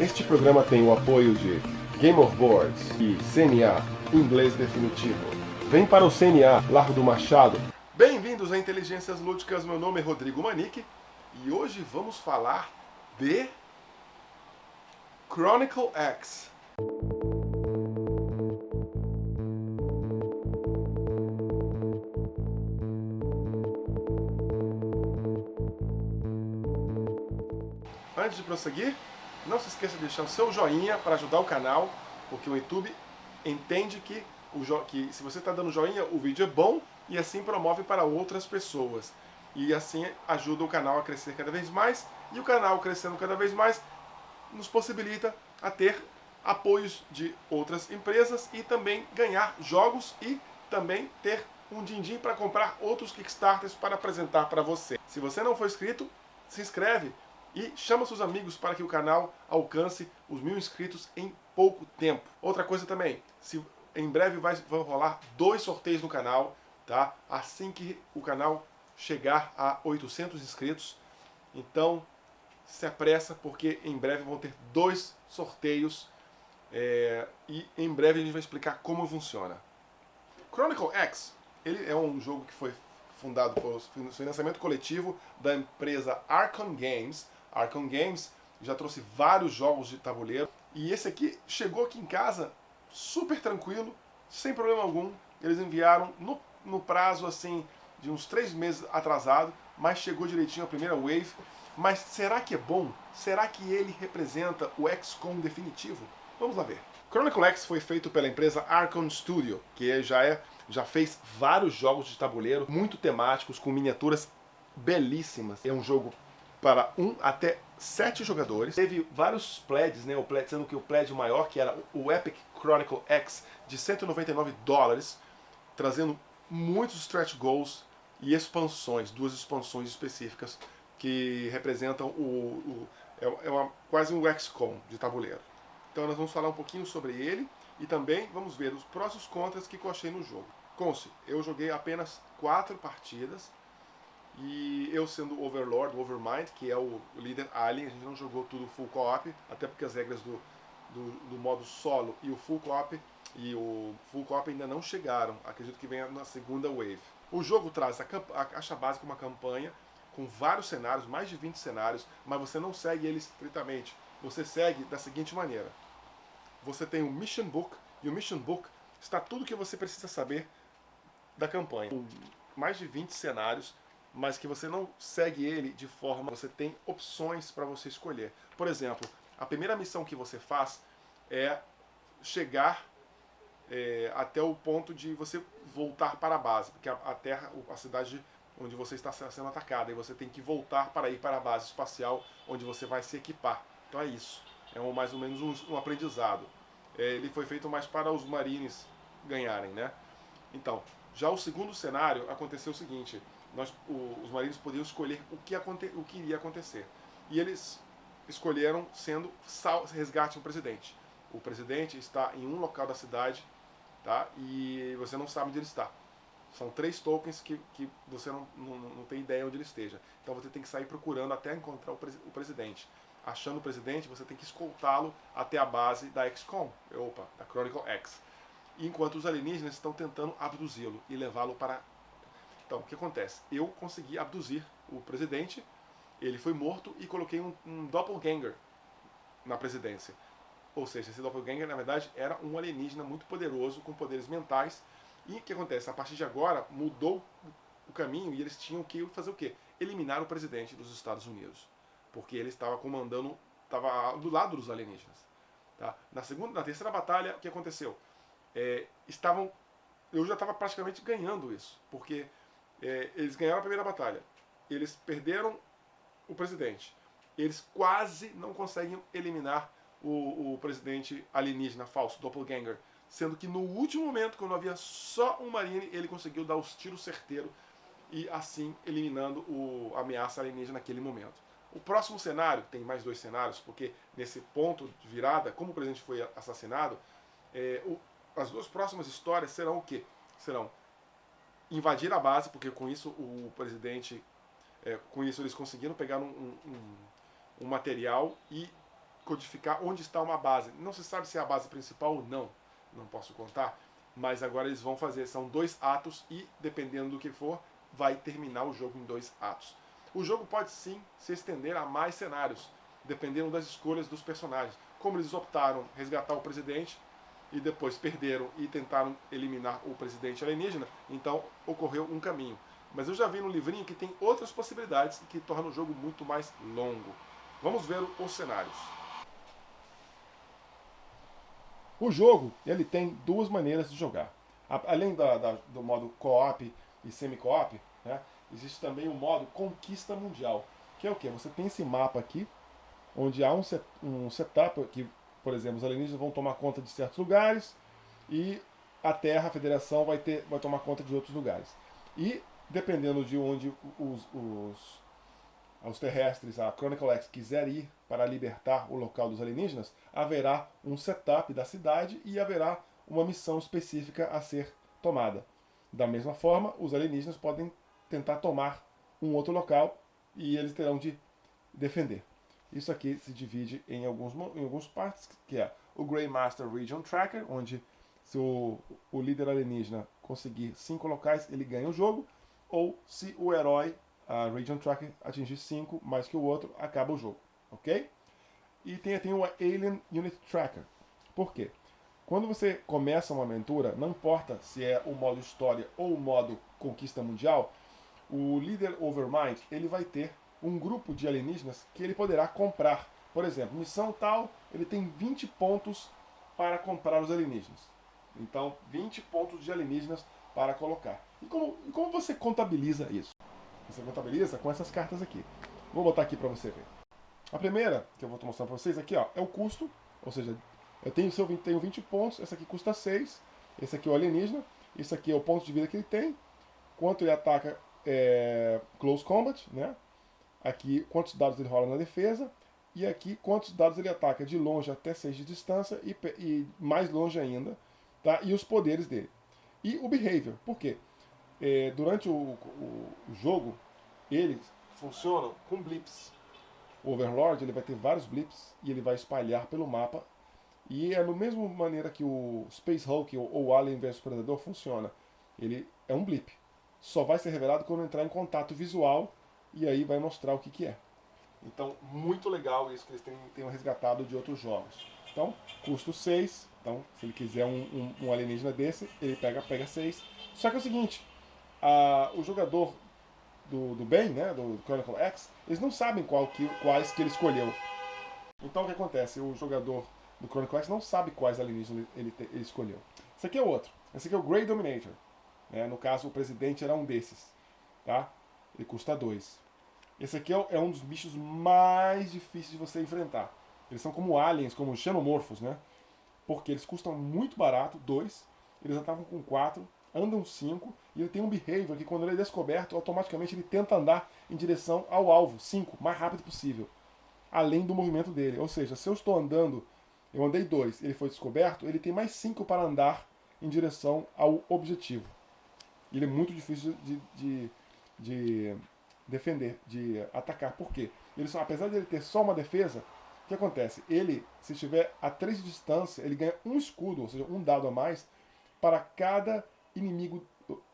Este programa tem o apoio de Game of Boards e CNA, Inglês Definitivo. Vem para o CNA, Largo do Machado. Bem-vindos a Inteligências Lúdicas, meu nome é Rodrigo Manique e hoje vamos falar de Chronicle X. Antes de prosseguir, não se esqueça de deixar o seu joinha para ajudar o canal, porque o YouTube entende que se você está dando joinha, o vídeo é bom e assim promove para outras pessoas. E assim ajuda o canal a crescer cada vez mais, e o canal crescendo cada vez mais nos possibilita a ter apoios de outras empresas e também ganhar jogos e também ter um din-din para comprar outros Kickstarters para apresentar para você. Se você não for inscrito, se inscreve e chama seus amigos para que o canal alcance os 1000 inscritos em pouco tempo. Outra coisa também, em breve vão rolar 2 sorteios no canal, tá? Assim que o canal chegar a 800 inscritos. Então, se apressa, porque em breve vão ter 2 sorteios e em breve a gente vai explicar como funciona. Chronicle X, ele é um jogo que foi fundado por financiamento coletivo da empresa Archon Games. Archon Games já trouxe vários jogos de tabuleiro e esse aqui chegou aqui em casa super tranquilo, sem problema algum. Eles enviaram no prazo assim de uns 3 meses atrasado, mas chegou direitinho a primeira wave. Mas será que é bom? Será que ele representa o XCOM definitivo? Vamos lá ver. Chronicle X foi feito pela empresa Archon Studio, que já fez vários jogos de tabuleiro muito temáticos, com miniaturas belíssimas. É um jogo para 1 até 7 jogadores. Teve vários pledges, né? Sendo que o pledge maior, que era o Epic Chronicle X, de $199, trazendo muitos stretch goals e expansões, 2 expansões específicas que representam quase um XCOM de tabuleiro. Então nós vamos falar um pouquinho sobre ele e também vamos ver os prós e os contras que eu achei no jogo. Conste, eu joguei apenas 4 partidas e eu sendo o Overlord, o Overmind, que é o líder alien, a gente não jogou tudo full co-op, até porque as regras do modo solo e o full co-op ainda não chegaram, acredito que venha na segunda wave. O jogo traz a caixa básica, uma campanha com vários cenários, mais de 20 cenários, mas você não segue eles estritamente. Você segue da seguinte maneira. Você tem o Mission Book, e o Mission Book está tudo o que você precisa saber da campanha. Mais de 20 cenários, mas que você não segue ele de forma... Você tem opções para você escolher. Por exemplo, a primeira missão que você faz é chegar até o ponto de você voltar para a base, porque a Terra, a cidade onde você está sendo atacada, e você tem que voltar para ir para a base espacial onde você vai se equipar. Então é isso. É mais ou menos um aprendizado. Ele foi feito mais para os marines ganharem, né? Então, já o segundo cenário aconteceu o seguinte: os marines podiam escolher o que iria acontecer. E eles escolheram sendo resgate do presidente. O presidente está em um local da cidade, tá? E você não sabe onde ele está. São 3 tokens que você não tem ideia onde ele esteja. Então você tem que sair procurando até encontrar o presidente. Achando o presidente, você tem que escoltá-lo até a base da XCOM, da Chronicle X. Enquanto os alienígenas estão tentando abduzi-lo e levá-lo para... Então, o que acontece? Eu consegui abduzir o presidente, ele foi morto e coloquei um doppelganger na presidência. Ou seja, esse doppelganger, na verdade, era um alienígena muito poderoso, com poderes mentais. E o que acontece? A partir de agora, mudou o caminho e eles tinham que fazer o quê? Eliminar o presidente dos Estados Unidos. Porque ele estava comandando, estava do lado dos alienígenas. Tá? Na terceira batalha, o que aconteceu? Eu já estava praticamente ganhando isso, porque eles ganharam a primeira batalha, eles perderam o presidente, eles quase não conseguem eliminar o presidente alienígena falso, doppelganger, sendo que no último momento, quando havia só um marine, ele conseguiu dar os tiros certeiros e assim eliminando a ameaça alienígena naquele momento. O próximo cenário, tem mais 2 cenários, porque nesse ponto de virada, como o presidente foi assassinado, as 2 próximas histórias serão o quê? Serão invadir a base, porque com isso o presidente, com isso eles conseguiram pegar um material e codificar onde está uma base. Não se sabe se é a base principal ou não, não posso contar, mas agora eles vão fazer, são 2 atos e, dependendo do que for, vai terminar o jogo em 2 atos. O jogo pode sim se estender a mais cenários, dependendo das escolhas dos personagens. Como eles optaram resgatar o presidente e depois perderam e tentaram eliminar o presidente alienígena, então ocorreu um caminho. Mas eu já vi no livrinho que tem outras possibilidades que tornam o jogo muito mais longo. Vamos ver os cenários. O jogo ele tem 2 maneiras de jogar. Além do modo co-op e semi-co-op, né, existe também o modo conquista mundial, que é o que? Você tem esse mapa aqui, onde há um setup que, por exemplo, os alienígenas vão tomar conta de certos lugares e a Terra, a Federação, vai tomar conta de outros lugares. E, dependendo de onde os terrestres, a Chronicle X, quiser ir para libertar o local dos alienígenas, haverá um setup da cidade e haverá uma missão específica a ser tomada. Da mesma forma, os alienígenas podem tentar tomar um outro local e eles terão de defender. Isso aqui se divide em alguns partes, que é o Grey Master Region Tracker, onde se o líder alienígena conseguir 5 locais, ele ganha o jogo, ou se o herói, a Region Tracker, atingir 5 mais que o outro, acaba o jogo, ok? E tem o Alien Unit Tracker. Por quê? Quando você começa uma aventura, não importa se é o modo história ou o modo conquista mundial, o líder Overmind, ele vai ter um grupo de alienígenas que ele poderá comprar. Por exemplo, missão tal, ele tem 20 pontos para comprar os alienígenas. Então, 20 pontos de alienígenas para colocar. E como você contabiliza isso? Você contabiliza com essas cartas aqui. Vou botar aqui para você ver. A primeira, que eu vou mostrar para vocês aqui, ó, é o custo. Ou seja, eu tenho 20 pontos, essa aqui custa 6. Esse aqui é o alienígena. Isso aqui é o ponto de vida que ele tem. Quanto ele ataca close combat, né? Aqui, quantos dados ele rola na defesa. E aqui, quantos dados ele ataca de longe até 6 de distância e mais longe ainda. Tá? E os poderes dele. E o behavior. Por quê? Durante o jogo, eles funcionam com blips. O Overlord ele vai ter vários blips e ele vai espalhar pelo mapa. E é da mesma maneira que o Space Hulk ou o Alien vs Predador funciona. Ele é um blip. Só vai ser revelado quando entrar em contato visual e aí vai mostrar o que é. Então, muito legal isso que eles tenham resgatado de outros jogos. Então, custo 6. Então, se ele quiser um alienígena desse, ele pega 6. Só que é o seguinte, o jogador do bem, né, do Chronicle X, eles não sabem quais que ele escolheu. Então, o que acontece? O jogador do Chronicle X não sabe quais alienígenas ele escolheu. Esse aqui é outro. Esse aqui é o Grey Dominator. No caso, o presidente era um desses. Tá? Ele custa 2. Esse aqui é um dos bichos mais difíceis de você enfrentar. Eles são como aliens, como xenomorfos, né? Porque eles custam muito barato, 2. Eles atacam com 4, andam 5. E ele tem um behavior que quando ele é descoberto, automaticamente ele tenta andar em direção ao alvo, 5, mais rápido possível. Além do movimento dele. Ou seja, se eu estou andando, eu andei 2, ele foi descoberto, ele tem mais 5 para andar em direção ao objetivo. Ele é muito difícil de defender, de atacar. Por quê? Apesar de ele ter só uma defesa, o que acontece? Ele, se estiver a 3 de distância, ele ganha um escudo, ou seja, um dado a mais, para cada inimigo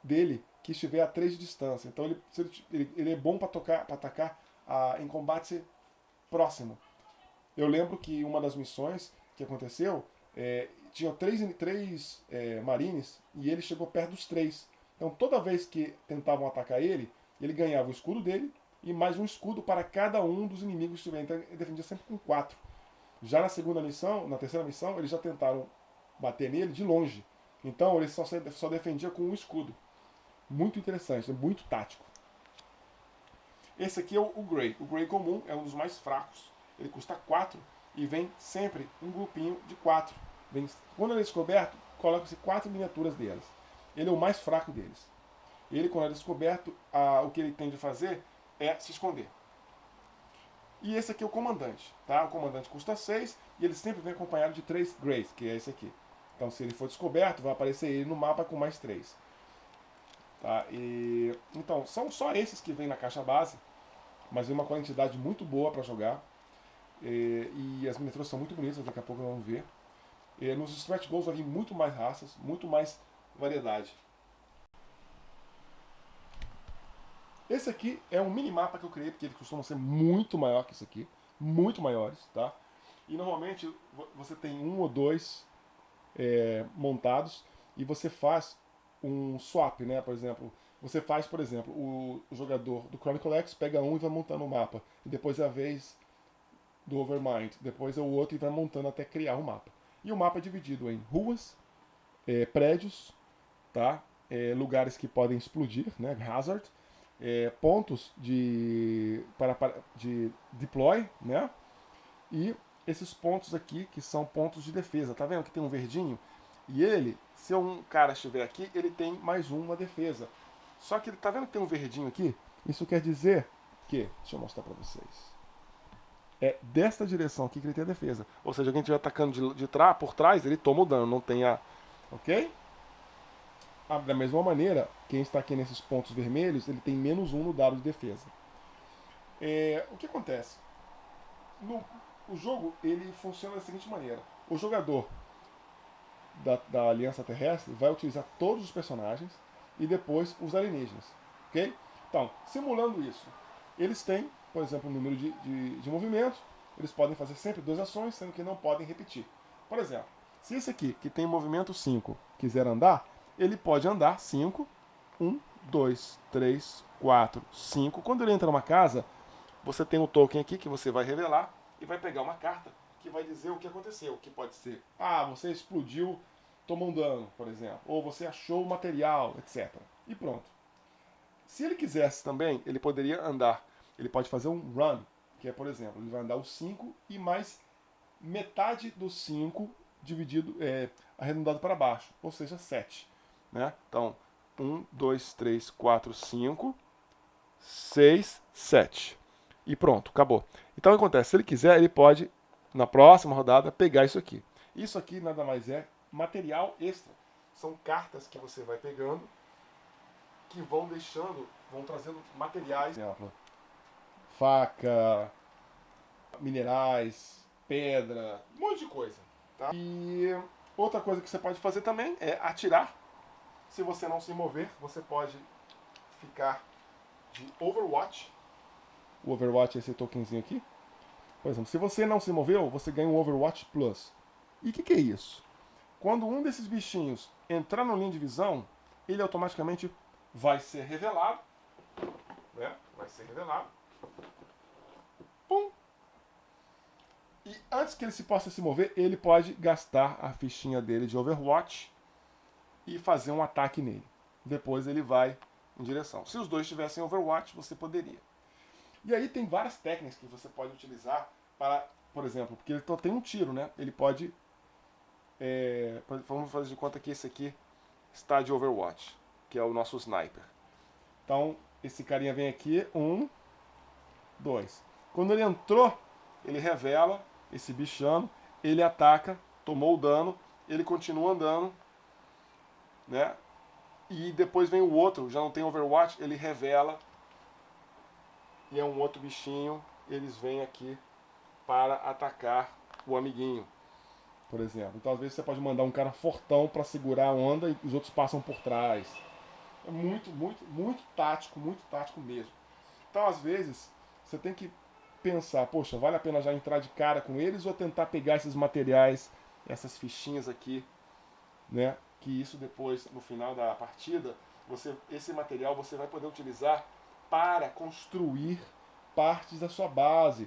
dele que estiver a 3 de distância. Então ele é bom para atacar em combate próximo. Eu lembro que uma das missões que aconteceu, tinha 3 marines e ele chegou perto dos 3. Então toda vez que tentavam atacar ele ganhava o escudo dele e mais um escudo para cada um dos inimigos que estiver. Então ele defendia sempre com 4. Já na terceira missão, eles já tentaram bater nele de longe. Então ele só defendia com um escudo. Muito interessante, muito tático. Esse aqui é o Grey. O Grey comum é um dos mais fracos. Ele custa 4 e vem sempre um grupinho de 4. Quando ele é descoberto, coloca-se 4 miniaturas deles. Ele é o mais fraco deles. Ele, quando é descoberto, o que ele tem de fazer é se esconder. E esse aqui é o comandante. Tá? O comandante custa 6 e ele sempre vem acompanhado de 3 Greys, que é esse aqui. Então, se ele for descoberto, vai aparecer ele no mapa com mais 3. Tá? Então, são só esses que vêm na caixa base, mas é uma quantidade muito boa para jogar. E as miniaturas são muito bonitas, daqui a pouco nós vamos ver. Nos stretch goals vai vir muito mais raças, muito mais variedade. Esse aqui é um minimapa que eu criei, porque eles costumam ser muito maior que isso aqui. Muito maiores, tá? E normalmente você tem um ou dois montados e você faz um swap, né? Por exemplo, você faz, por exemplo, o jogador do Chronicle X pega um e vai montando o mapa. E depois é a vez do Overmind. Depois é o outro e vai montando até criar o mapa. E o mapa é dividido em ruas, prédios, tá? Lugares que podem explodir, né? Hazard. Pontos de deploy, né? E esses pontos aqui, que são pontos de defesa. Tá vendo que tem um verdinho? E ele, se um cara estiver aqui, ele tem mais uma defesa. Só que ele tá vendo que tem um verdinho aqui? Isso quer dizer que, deixa eu mostrar pra vocês. É desta direção aqui que ele tem a defesa. Ou seja, alguém estiver atacando por trás, ele toma o dano, não tem a... Ok? Da mesma maneira, quem está aqui nesses pontos vermelhos, ele tem -1 no dado de defesa. O que acontece? O jogo ele funciona da seguinte maneira. O jogador da Aliança Terrestre vai utilizar todos os personagens e depois os alienígenas. Ok? Então, simulando isso, eles têm, por exemplo, um número de movimentos. Eles podem fazer sempre 2 ações, sendo que não podem repetir. Por exemplo, se esse aqui, que tem movimento 5, quiser andar, ele pode andar 5, 1, 2, 3, 4, 5. Quando ele entra numa casa, você tem um token aqui que você vai revelar e vai pegar uma carta que vai dizer o que aconteceu. Que pode ser, você explodiu, tomou um dano, por exemplo. Ou você achou o material, etc. E pronto. Se ele quisesse também, ele poderia andar. Ele pode fazer um run, que é, por exemplo, ele vai andar os 5 e mais metade dos 5 dividido, arredondado para baixo. Ou seja, 7. Né? Então, 1, 2, 3, 4, 5, 6, 7. E pronto, acabou. Então o que acontece? Se ele quiser, ele pode, na próxima rodada, pegar isso aqui. Isso aqui nada mais é material extra. São cartas que você vai pegando, que vão trazendo materiais. Por exemplo, faca, minerais, pedra, um monte de coisa. Tá? E outra coisa que você pode fazer também é atirar. Se você não se mover, você pode ficar de Overwatch. O Overwatch é esse tokenzinho aqui. Por exemplo, se você não se moveu, você ganha um Overwatch Plus. E o que é isso? Quando um desses bichinhos entrar na linha de visão, ele automaticamente vai ser revelado. Né? Vai ser revelado. Pum! E antes que ele possa se mover, ele pode gastar a fichinha dele de Overwatch e fazer um ataque nele. Depois ele vai em direção. Se os dois tivessem Overwatch, você poderia. E aí tem várias técnicas que você pode utilizar para, por exemplo, porque ele só tem um tiro, né? Ele pode... vamos fazer de conta que esse aqui está de Overwatch, que é o nosso sniper. Então, esse carinha vem aqui, 1, 2. Quando ele entrou, ele revela esse bichano, ele ataca, tomou o dano, ele continua andando, né? E depois vem o outro, já não tem Overwatch, ele revela e é um outro bichinho, eles vêm aqui para atacar o amiguinho, por exemplo. Então às vezes você pode mandar um cara fortão para segurar a onda e os outros passam por trás. É muito tático mesmo. Então às vezes você tem que pensar, poxa, vale a pena já entrar de cara com eles ou tentar pegar esses materiais, essas fichinhas aqui, né? Que isso depois, no final da partida, esse material você vai poder utilizar para construir partes da sua base.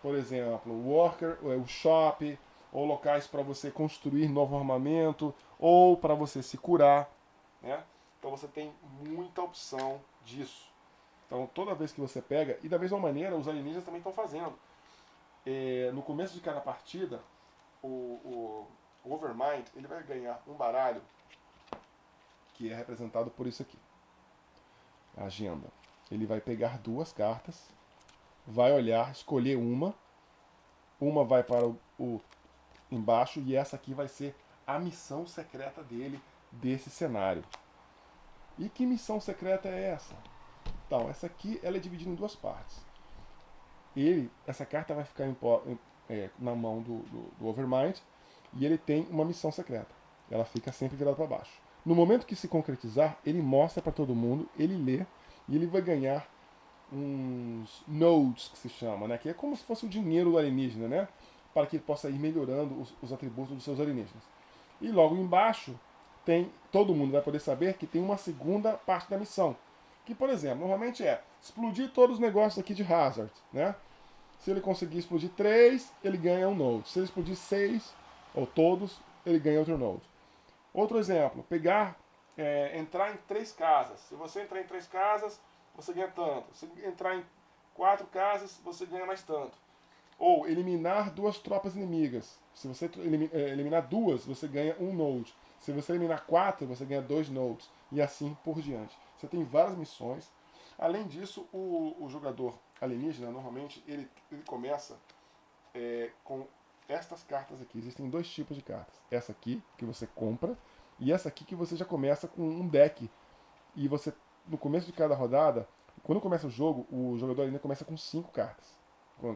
Por exemplo, o worker, o shop, ou locais para você construir novo armamento, ou para você se curar. Né? Então você tem muita opção disso. Então toda vez que você pega, e da mesma maneira os alienígenas também estão fazendo. No começo de cada partida, o Overmind ele vai ganhar um baralho que é representado por isso aqui. A agenda. Ele vai pegar 2 cartas, vai olhar, escolher uma vai para o embaixo e essa aqui vai ser a missão secreta dele, desse cenário. E que missão secreta é essa? Então, essa aqui ela é dividida em 2 partes. Essa carta vai ficar na mão do Overmind, e ele tem uma missão secreta. Ela fica sempre virada para baixo. No momento que se concretizar, ele mostra para todo mundo, ele lê, e ele vai ganhar uns nodes, que se chama, né? Que é como se fosse o dinheiro do alienígena, né? Para que ele possa ir melhorando os atributos dos seus alienígenas. E logo embaixo, todo mundo vai poder saber que tem uma segunda parte da missão. Que, por exemplo, normalmente é explodir todos os negócios aqui de Hazard, né? Se ele conseguir explodir 3, ele ganha um node. Se ele explodir 6, ou todos, ele ganha outro node. Outro exemplo, entrar em 3 casas. Se você entrar em 3 casas, você ganha tanto. Se entrar em 4 casas, você ganha mais tanto. Ou eliminar 2 tropas inimigas. Se você eliminar 2, você ganha um node. Se você eliminar 4, você ganha 2 nodes. E assim por diante. Você tem várias missões. Além disso, o jogador alienígena, normalmente, ele começa com estas cartas aqui. Existem 2 tipos de cartas. Essa aqui, que você compra, e essa aqui que você já começa com um deck. E você, no começo de cada rodada, quando começa o jogo, o jogador ainda começa com 5 cartas.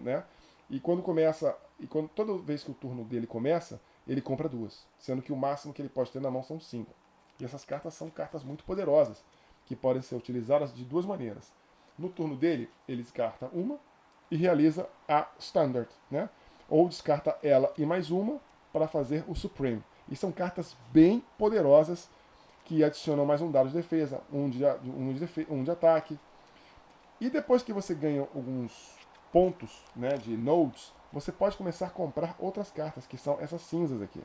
Né? E toda vez que o turno dele começa, ele compra 2. Sendo que o máximo que ele pode ter na mão são 5. E essas cartas são cartas muito poderosas, que podem ser utilizadas de 2 maneiras. No turno dele, ele descarta uma e realiza a Standard, né? Ou descarta ela e mais uma para fazer o Supreme. E são cartas bem poderosas que adicionam mais um dado de defesa, um de ataque. E depois que você ganha alguns pontos, né, de nodes, você pode começar a comprar outras cartas, que são essas cinzas aqui,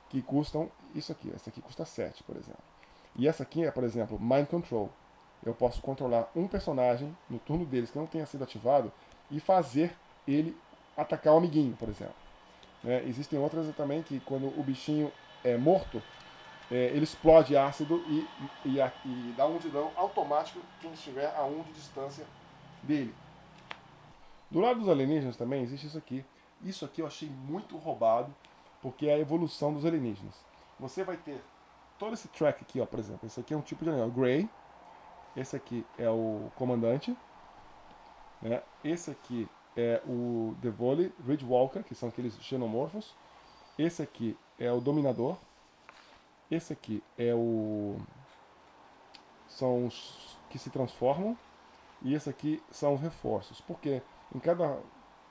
que custam isso aqui. Essa aqui custa 7, por exemplo. E essa aqui é, por exemplo, Mind Control. Eu posso controlar um personagem no turno deles que não tenha sido ativado e fazer ele atacar o amiguinho, por exemplo. Existem outras também que, quando o bichinho é morto, ele explode ácido e dá um de dano automático quem estiver a 1 de distância dele. Do lado dos alienígenas também existe isso aqui. Isso aqui eu achei muito roubado, porque é a evolução dos alienígenas. Você vai ter todo esse track aqui, ó, por exemplo. Esse aqui é um tipo de alienígena, o Grey. Esse aqui é o comandante. Né? Esse aqui é o Devoli, Ridgewalker, que são aqueles xenomorfos. Esse aqui é o Dominador. Esse aqui são os que se transformam. E esse aqui são os reforços. Porque em cada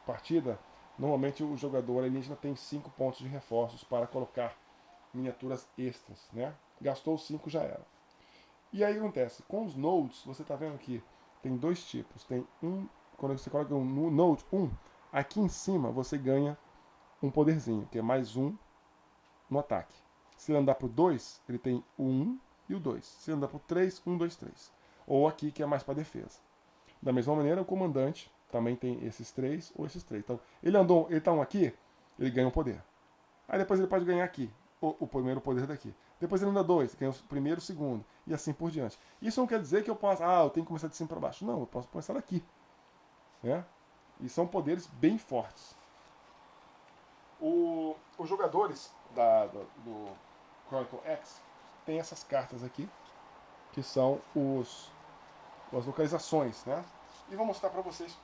partida, normalmente o jogador alienígena tem 5 pontos de reforços para colocar miniaturas extras. Né? Gastou 5, já era. E aí acontece, com os nodes, você está vendo aqui, tem 2 tipos. Tem quando você coloca no node 1, aqui em cima você ganha um poderzinho, que é mais 1 no ataque. Se ele andar para o 2, ele tem o 1 e o 2. Se ele andar para o 3, 1, 2, 3. Ou aqui, que é mais para defesa. Da mesma maneira, o comandante também tem esses 3 ou esses 3. Então, ele está aqui, ele ganha um poder. Aí depois ele pode ganhar aqui, o primeiro poder daqui. Depois ele anda 2, ganha o primeiro, o segundo, e assim por diante. Isso não quer dizer que eu possa, eu tenho que começar de cima para baixo. Não, eu posso começar daqui. Né? E são poderes bem fortes. Os jogadores do Chronicle X tem essas cartas aqui, que são as localizações, né? E vou mostrar para vocês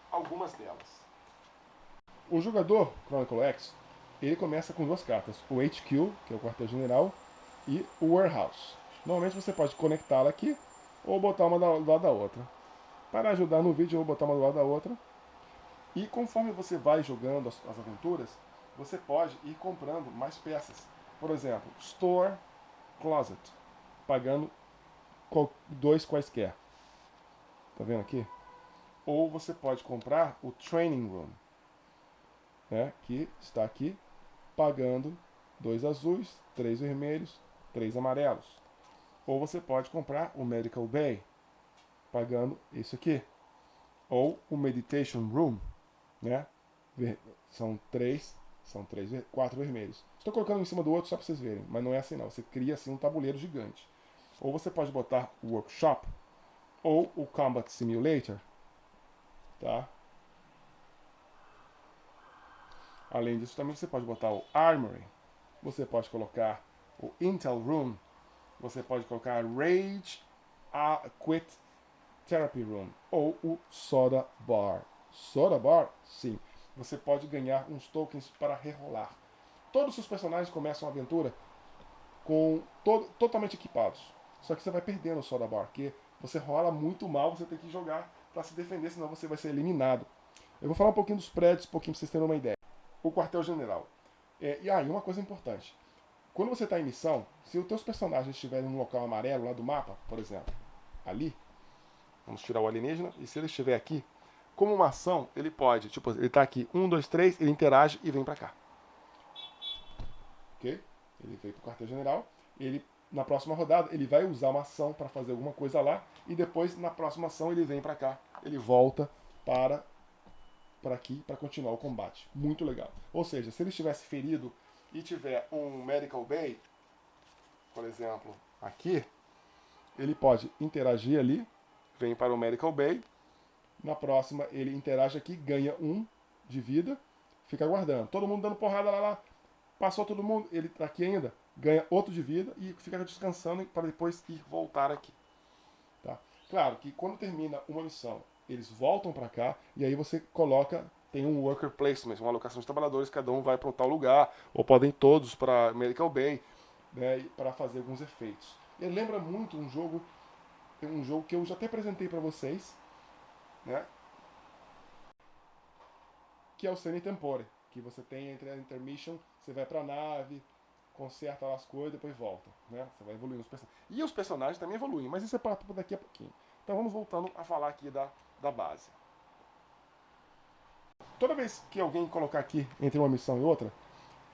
algumas delas. O jogador Chronicle X, ele começa com 2 cartas, o HQ, que é o quartel-general, e o Warehouse. Normalmente você pode conectá-la aqui ou botar uma do lado da outra. Para ajudar no vídeo, eu vou botar uma do lado da outra. E conforme você vai jogando as aventuras, você pode ir comprando mais peças. Por exemplo, Store, Closet, pagando 2 quaisquer. Tá vendo aqui? Ou você pode comprar o Training Room, né, que está aqui, pagando 2 azuis, 3 vermelhos, 3 amarelos. Ou você pode comprar o Medical Bay, pagando isso aqui. Ou o Meditation Room, né? São 4 vermelhos. Estou colocando um em cima do outro só para vocês verem, mas não é assim não. Você cria assim um tabuleiro gigante. Ou você pode botar o Workshop ou o Combat Simulator, tá? Além disso, também você pode botar o Armory. Você pode colocar o Intel Room. Você pode colocar Rage Quit Therapy Room ou o Soda Bar. Soda Bar, sim. você pode ganhar uns tokens para rerolar. Todos os seus personagens começam a aventura com totalmente equipados. Só que você vai perdendo o Soda Bar, porque você rola muito mal, você tem que jogar para se defender, senão você vai ser eliminado. Eu vou falar um pouquinho dos prédios, um pouquinho para vocês terem uma ideia. O quartel-general. E uma coisa importante. Quando você está em missão, se os teus personagens estiverem num local amarelo lá do mapa, por exemplo, ali, vamos tirar o alienígena, e se ele estiver aqui, como uma ação, ele pode, tipo, ele está aqui, 1, 2, 3, ele interage e vem para cá. Ok? Ele veio para o quartel-general, ele, na próxima rodada, ele vai usar uma ação para fazer alguma coisa lá, e depois, na próxima ação, ele vem para cá, ele volta para aqui para continuar o combate. Muito legal. Ou seja, se ele estivesse ferido e tiver um Medical Bay, por exemplo, aqui, ele pode interagir ali, vem para o Medical Bay, na próxima ele interage aqui, ganha 1 de vida, fica aguardando. Todo mundo dando porrada lá, passou todo mundo, ele tá aqui ainda, ganha outro de vida e fica descansando para depois ir voltar aqui. Tá? Claro que quando termina uma missão, eles voltam para cá e aí você coloca, tem um worker placement, uma alocação de trabalhadores, cada um vai para um tal lugar, ou podem todos para Medical Bay, né, para fazer alguns efeitos. Ele lembra muito um jogo que eu já até apresentei para vocês, né, que é o Sene Tempore, que você tem entre a intermission, você vai para a nave, conserta lá as coisas, depois volta, né? Você vai evoluindo os personagens. E os personagens também evoluem, mas isso é para daqui a pouquinho. Então vamos voltando a falar aqui da base. Toda vez que alguém colocar aqui entre uma missão e outra,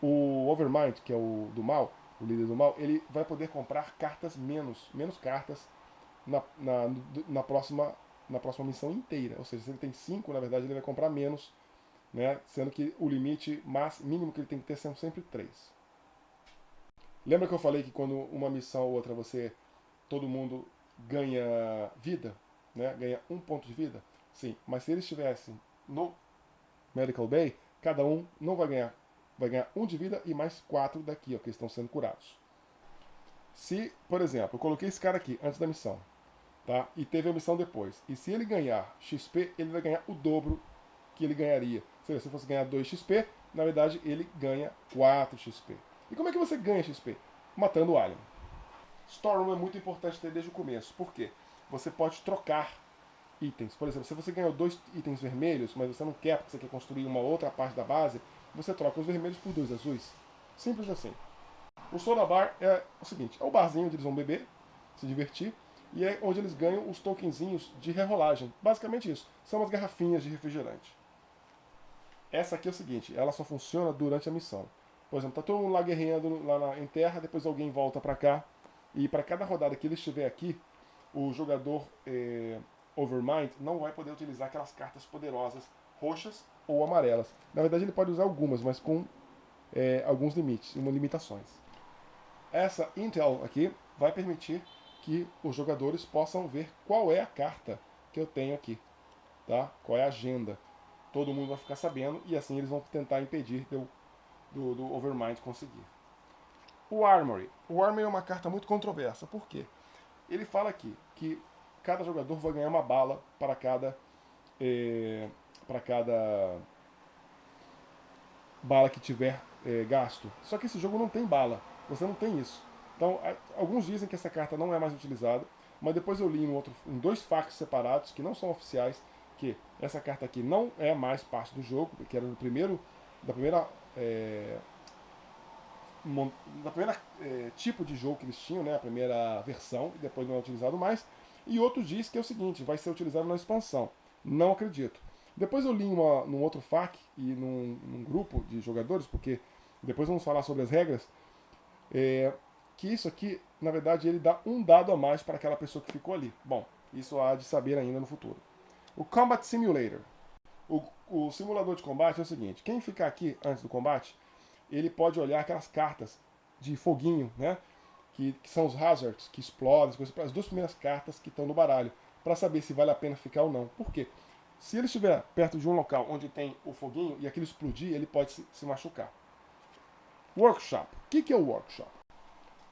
o Overmind, que é o do mal, o líder do mal, ele vai poder comprar cartas menos cartas na próxima missão inteira. Ou seja, se ele tem 5, na verdade ele vai comprar menos, né? Sendo que o limite mínimo que ele tem que ter são sempre 3. Lembra que eu falei que quando uma missão ou outra todo mundo ganha vida, né? Ganha 1 ponto de vida? Sim, mas se eles estivessem no Medical Bay, cada um não vai ganhar 1 de vida e mais 4 daqui, ó, que estão sendo curados. Se, por exemplo, eu coloquei esse cara aqui antes da missão, tá? E teve a missão depois. E se ele ganhar XP, ele vai ganhar o dobro que ele ganharia. Se ele fosse ganhar 2 XP, na verdade ele ganha 4 XP. E como é que você ganha XP? Matando o alien. Storeroom é muito importante ter desde o começo. Por quê? Você pode trocar itens. Por exemplo, se você ganhou 2 itens vermelhos, mas você não quer porque você quer construir uma outra parte da base, você troca os vermelhos por 2 azuis. Simples assim. O Soda Bar é o seguinte, é o barzinho onde eles vão beber, se divertir, e é onde eles ganham os tokenzinhos de rerolagem. Basicamente isso. São as garrafinhas de refrigerante. Essa aqui é o seguinte, ela só funciona durante a missão. Por exemplo, tá todo mundo lá guerreando em terra, depois alguém volta para cá, e para cada rodada que ele estiver aqui, o jogador Overmind não vai poder utilizar aquelas cartas poderosas roxas ou amarelas. Na verdade ele pode usar algumas, mas com alguns limites, limitações. Essa Intel aqui vai permitir que os jogadores possam ver qual é a carta que eu tenho aqui, tá? Qual é a agenda. Todo mundo vai ficar sabendo e assim eles vão tentar impedir do Overmind conseguir. O Armory. O Armory é uma carta muito controversa. Por quê? Ele fala aqui que cada jogador vai ganhar uma bala para cada bala que tiver gasto. Só que esse jogo não tem bala. Você não tem isso. Então, alguns dizem que essa carta não é mais utilizada, mas depois eu li em 2 factos separados, que não são oficiais, que essa carta aqui não é mais parte do jogo, que era da primeira tipo de jogo que eles tinham, né, a primeira versão, e depois não é utilizado mais. E outro diz que é o seguinte, vai ser utilizado na expansão. Não acredito. Depois eu li num outro FAQ e num grupo de jogadores, porque depois vamos falar sobre as regras, que isso aqui, na verdade, ele dá um dado a mais para aquela pessoa que ficou ali. Bom, isso há de saber ainda no futuro. O Combat Simulator. O simulador de combate é o seguinte, quem ficar aqui antes do combate, ele pode olhar aquelas cartas de foguinho, né? Que são os hazards, que explodem, as 2 primeiras cartas que estão no baralho, para saber se vale a pena ficar ou não. Por quê? Se ele estiver perto de um local onde tem o foguinho e aquilo explodir, ele pode se machucar. Workshop. O que é o workshop?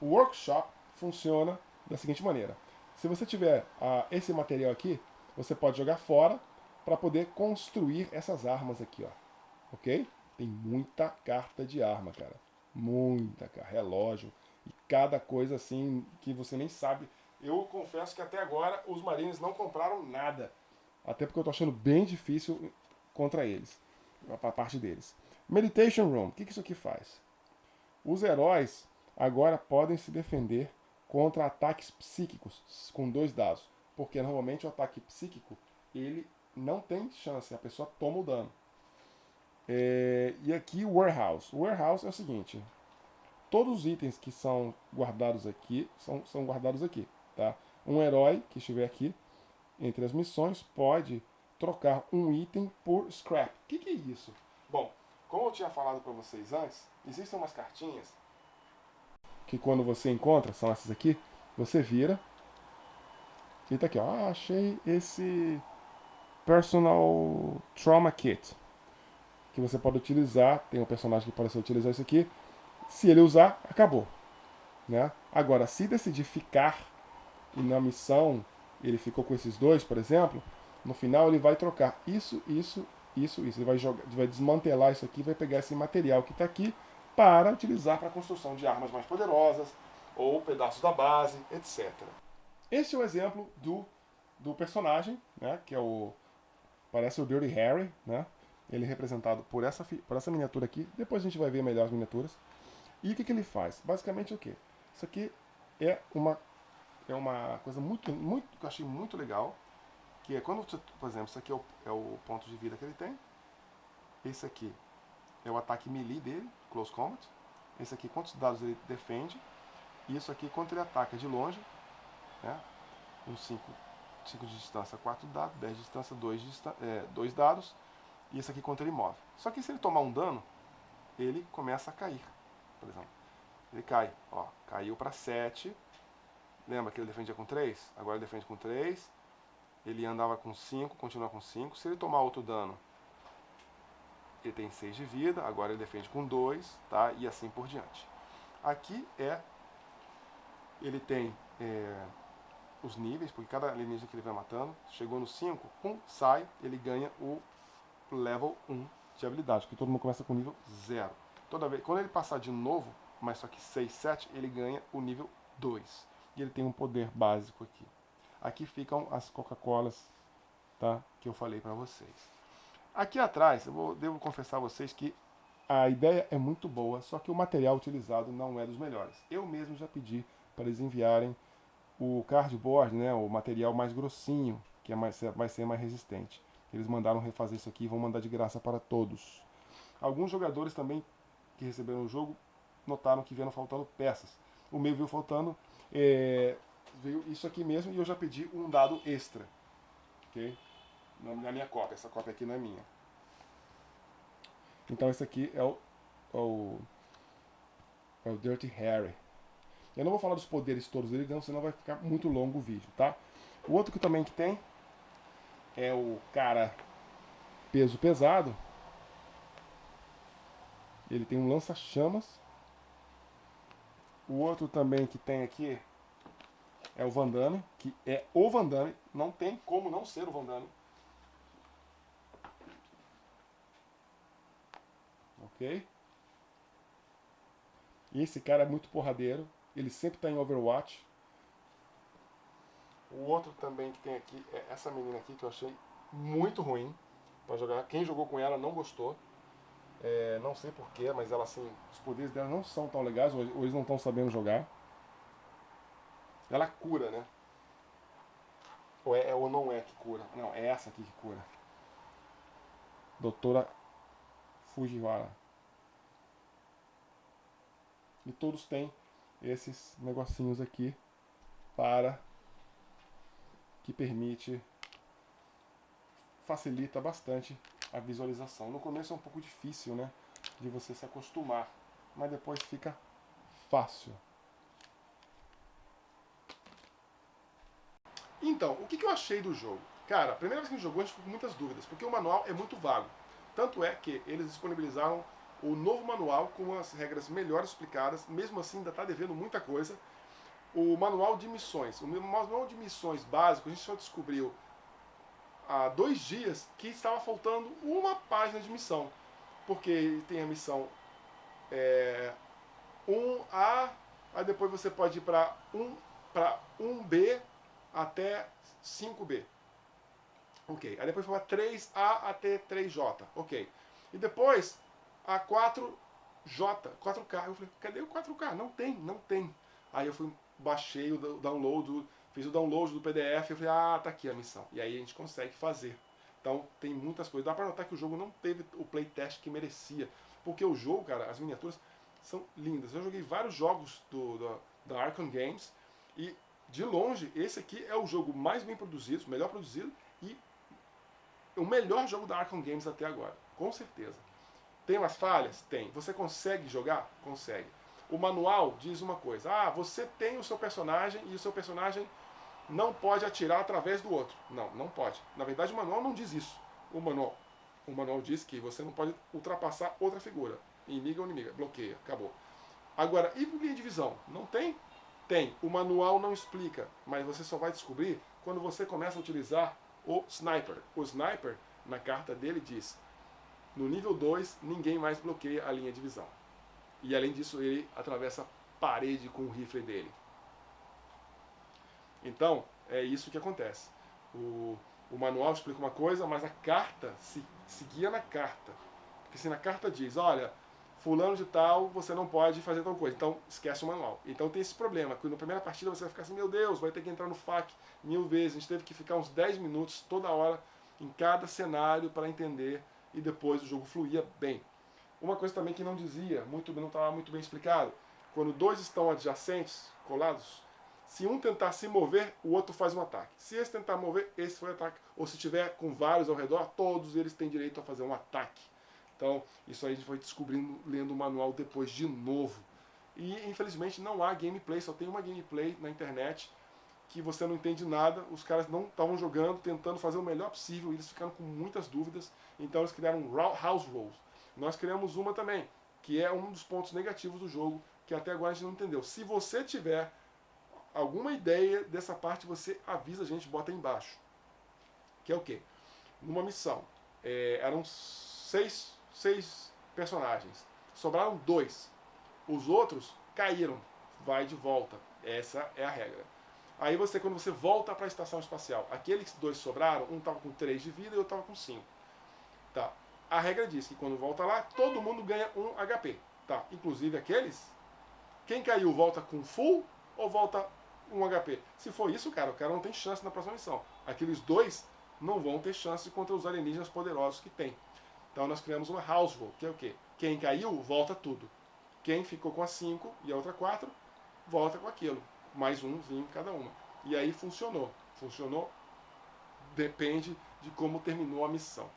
O workshop funciona da seguinte maneira. Se você tiver esse material aqui, você pode jogar fora para poder construir essas armas aqui, ó. ok? Tem muita carta de arma, cara. Muita, cara. Relógio. E cada coisa assim que você nem sabe. Eu confesso que até agora os Marines não compraram nada. Até porque eu tô achando bem difícil contra eles. A parte deles. Meditation Room. O que isso aqui faz? Os heróis agora podem se defender contra ataques psíquicos com 2 dados. Porque normalmente o ataque psíquico ele não tem chance, a pessoa toma o dano. E aqui o Warehouse. O Warehouse é o seguinte: todos os itens que são guardados aqui são guardados aqui. Tá? Um herói que estiver aqui entre as missões pode trocar um item por scrap. O que é isso? Bom, como eu tinha falado para vocês antes, existem umas cartinhas que quando você encontra, são essas aqui, você vira e tá aqui, ó, achei esse Personal Trauma Kit que você pode utilizar. Tem um personagem que pode utilizar isso aqui. Se ele usar, acabou. Né? Agora, se decidir ficar e na missão ele ficou com esses 2, por exemplo, no final ele vai trocar isso. Ele vai desmantelar isso aqui, vai pegar esse material que está aqui para utilizar para a construção de armas mais poderosas ou pedaços da base, etc. Esse é o exemplo do personagem, né, que é parece o Dirty Harry, né? Ele é representado por essa miniatura aqui. Depois a gente vai ver melhor as miniaturas. E o que ele faz? Basicamente o quê? Isso aqui é uma coisa muito, muito, que eu achei muito legal. Que é quando, por exemplo, isso aqui é o ponto de vida que ele tem. Esse aqui é o ataque melee dele, Close Combat. Esse aqui, quantos dados ele defende. E isso aqui, quanto ele ataca de longe. Né? Com 5 de distância, 4 dados. 10 de distância, 2 dados. E esse aqui, quanto ele move. Só que se ele tomar um dano, ele começa a cair. Por exemplo, ele cai. Ó, caiu para 7. Lembra que ele defendia com 3? Agora ele defende com 3. Ele andava com 5, continua com 5. Se ele tomar outro dano, ele tem 6 de vida. Agora ele defende com 2, tá? E assim por diante. Aqui ele tem os níveis, porque cada alienígena que ele vai matando, chegou no 5, pum, sai, ele ganha o level 1 de habilidade, que todo mundo começa com nível 0. Toda vez, quando ele passar de novo, mas só que 6, 7, ele ganha o nível 2. E ele tem um poder básico aqui. Aqui ficam as Coca-Colas, tá? Que eu falei para vocês. Aqui atrás, devo confessar a vocês que a ideia é muito boa, só que o material utilizado não é dos melhores. Eu mesmo já pedi para eles enviarem o cardboard, né, o material mais grossinho, que vai ser mais resistente. Eles mandaram refazer isso aqui e vão mandar de graça para todos. Alguns jogadores também que receberam o jogo notaram que vieram faltando peças. O meu veio faltando, veio isso aqui mesmo, e eu já pedi um dado extra, ok? Na minha cópia, essa cópia aqui não é minha. Então esse aqui é o Dirty Harry. Eu não vou falar dos poderes todos dele, não, senão vai ficar muito longo o vídeo, tá? O outro que também tem é o cara peso pesado. Ele tem um lança-chamas. O outro também que tem aqui é o Van Damme, que é o Van Damme. Não tem como não ser o Van Damme. Ok? E esse cara é muito porradeiro. Ele sempre está em Overwatch. O outro também que tem aqui é essa menina aqui que eu achei muito ruim para jogar. Quem jogou com ela não gostou. Não sei porquê, mas ela assim, os poderes dela não são tão legais, ou eles não estão sabendo jogar. Ela cura, né? Ou não é que cura. Não, é essa aqui que cura. Doutora Fujiwara. E todos têm esses negocinhos aqui para que facilita bastante a visualização. No começo é um pouco difícil, né, de você se acostumar, mas depois fica fácil. Então, o que eu achei do jogo? Cara, a primeira vez que a gente jogou, a gente ficou com muitas dúvidas, porque o manual é muito vago. Tanto é que eles disponibilizaram o novo manual com as regras melhores explicadas, mesmo assim ainda está devendo muita coisa. O manual de missões. O manual de missões básico, a gente só descobriu há 2 dias que estava faltando uma página de missão. porque tem a missão 1A, aí depois você pode ir para 1B até 5B. Ok. Aí depois foi para 3A até 3J. Ok. E depois a 4J, 4K. Eu falei, cadê o 4K? Não tem. Aí eu fui, baixei o download, fiz o download do PDF, eu falei, ah, tá aqui a missão. E aí a gente consegue fazer. Então tem muitas coisas. Dá para notar que o jogo não teve o playtest que merecia. Porque o jogo, cara, as miniaturas são lindas. Eu joguei vários jogos da Arkham Games e, de longe, esse aqui é o jogo mais bem produzido, o melhor produzido e o melhor jogo da Arkham Games até agora. Com certeza. Tem umas falhas? Tem. Você consegue jogar? Consegue. O manual diz uma coisa. Ah, você tem o seu personagem e o seu personagem não pode atirar através do outro. Não, não pode. Na verdade, o manual não diz isso. O manual diz que você não pode ultrapassar outra figura. Inimigo ou inimiga. Bloqueia. Acabou. Agora, e linha de visão? Não tem? Tem. O manual não explica, mas você só vai descobrir quando você começa a utilizar o Sniper. O Sniper, na carta dele, diz: no nível 2, ninguém mais bloqueia a linha de visão. E além disso, ele atravessa a parede com o rifle dele. Então, é isso que acontece. O manual explica uma coisa, mas a carta se guia na carta. Porque se na carta diz, olha, fulano de tal, você não pode fazer tal coisa. Então, esquece o manual. Então tem esse problema, que na primeira partida você vai ficar assim, meu Deus, vai ter que entrar no FAQ 1000 vezes. A gente teve que ficar uns 10 minutos toda hora em cada cenário para entender e depois o jogo fluía bem. Uma coisa também que não dizia, não estava muito bem explicado, quando dois estão adjacentes, colados, se um tentar se mover, o outro faz um ataque. Se esse tentar mover, esse foi o ataque. Ou se tiver com vários ao redor, todos eles têm direito a fazer um ataque. Então, isso aí a gente foi descobrindo lendo o manual depois de novo. E, infelizmente, não há gameplay, só tem uma gameplay na internet que você não entende nada. Os caras não estavam jogando, tentando fazer o melhor possível, e eles ficaram com muitas dúvidas. Então, eles criaram House Rules. Nós criamos uma também, que é um dos pontos negativos do jogo, que até agora a gente não entendeu. Se você tiver alguma ideia dessa parte, você avisa a gente, bota aí embaixo. Que é o quê? Numa missão, eram seis personagens. Sobraram 2. Os outros caíram. Vai de volta. Essa é a regra. Aí você, quando você volta para a estação espacial, aqueles 2 sobraram, um estava com 3 de vida e outro estava com 5. Tá. A regra diz que quando volta lá, todo mundo ganha 1 HP. Tá. Inclusive aqueles. Quem caiu volta com full ou volta 1 HP? Se for isso, cara, o cara não tem chance na próxima missão. Aqueles 2 não vão ter chance contra os alienígenas poderosos que tem. Então nós criamos uma house rule, que é o quê? Quem caiu, volta tudo. Quem ficou com a 5 e a outra 4, volta com aquilo. Mais umzinho cada uma. E aí funcionou. Funcionou, depende de como terminou a missão.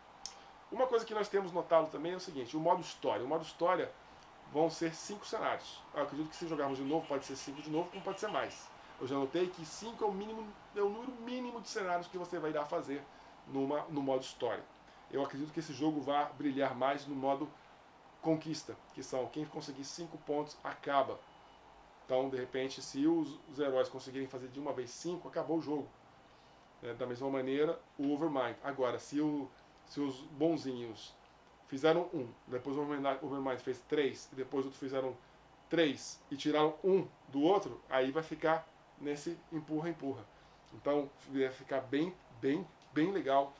Uma coisa que nós temos notado também é o seguinte, o modo história. O modo história vão ser 5 cenários. Eu acredito que se jogarmos de novo, pode ser 5 de novo, como pode ser mais. Eu já notei que 5 é o número mínimo de cenários que você vai ir fazer no modo história. Eu acredito que esse jogo vai brilhar mais no modo conquista, que são quem conseguir 5 pontos acaba. Então, de repente, se os heróis conseguirem fazer de uma vez 5, acabou o jogo. Da mesma maneira, o Overmind. Agora, se os bonzinhos fizeram 1, depois o Overmind fez 3, e depois outros fizeram 3 e tiraram 1 do outro, aí vai ficar nesse empurra-empurra. Então, vai ficar bem legal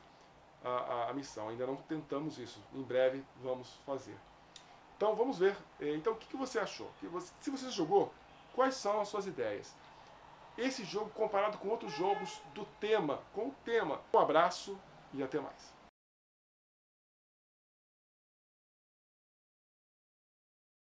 a missão. Ainda não tentamos isso. Em breve vamos fazer. Então vamos ver. Então o que você achou? Se você jogou, quais são as suas ideias? Esse jogo comparado com outros jogos do tema, com o tema. Um abraço e até mais.